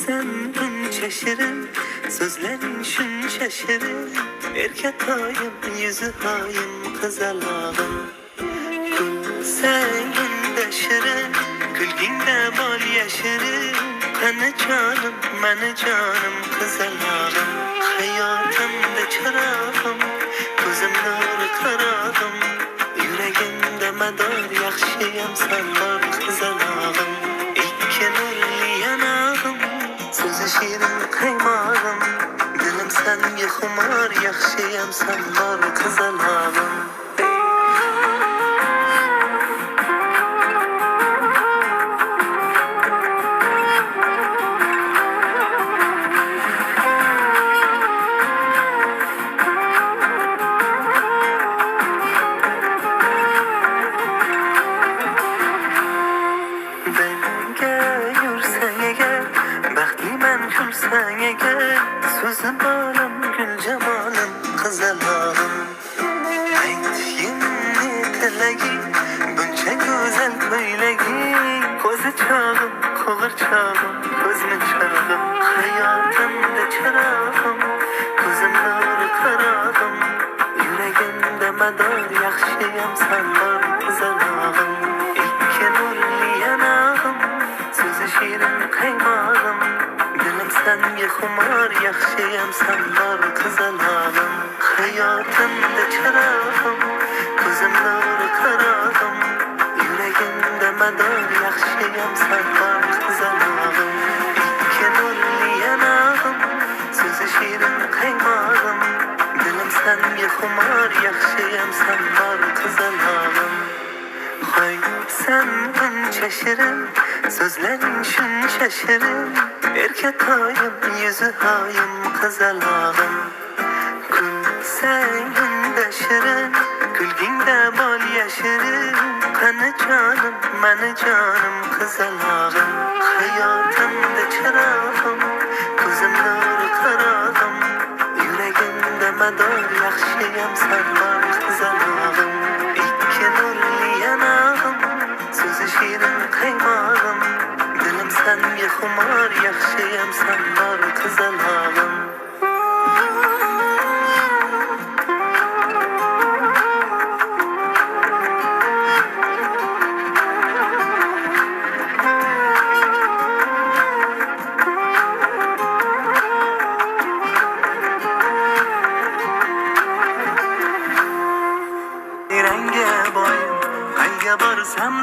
sen buncha shirin, so'zlaring shuncha shirin. Erkatoyim, yuzi hoyim, qizalog'im. Kulsang unda shirin, kulgingda bol yashirin. Qani jonim, mani jonim, qizalog'im. Hayotimda chirog'im, ko'zim nuri qarog'im. Yuragimda mador, yaxshiyam sen bor, qizalog'im. Ikki nurli yanog'im, so'zi shirin qaymog'im. Dilim senga xumor, yaxshiyam sen bor, qizalog'im. Kulsang eğer, so'zim bolam, gul jamolim, qizalog'im. Aytgimni tilaging, buncha go'zal ko'ylaging. Ko'zi chog'im, qo'g'irchog'im, ko'zmunchog'im. Hayotimda chirog'im, ko'zim nuri qarog'im. Yuragimda mador, yaxshiyam sen bor, qizalog'im. Ikki nurli yanog'im, so'zi shirin qaymog'im. Dilim senga xumor, yaxshiyam sen bor, qizalog'im. Hayotimda chirog'im, ko'zim nuri qarog'im. Yuragimda mador, yaxshiyam sen bor, qizalog'im. Ikki nurli yanog'im, so'zi shirin qaymog'im. Dilim senga xumor, yaxshiyam sen bor, qizalog'im. Hoy sen buncha shirin, so'zlaring shuncha shirin. Erkatoyim, yuzi hoyim, qizalog'im. Kulsang unda shirin, kulgingda bol yashirin. Qani jonim, mani jonim, qizalog'im. Hayotimda chirog'im, ko'zim nuri qarog'im. Yuragimda mador, yaxshiyam sen bor, qizalog'im. Ikki nurli yanog'im, so'zi shirin qaymog'im. Dilim senga xumor, yaxshiyam sen bor, qizalog'im. Ranga boyim, qayga borsam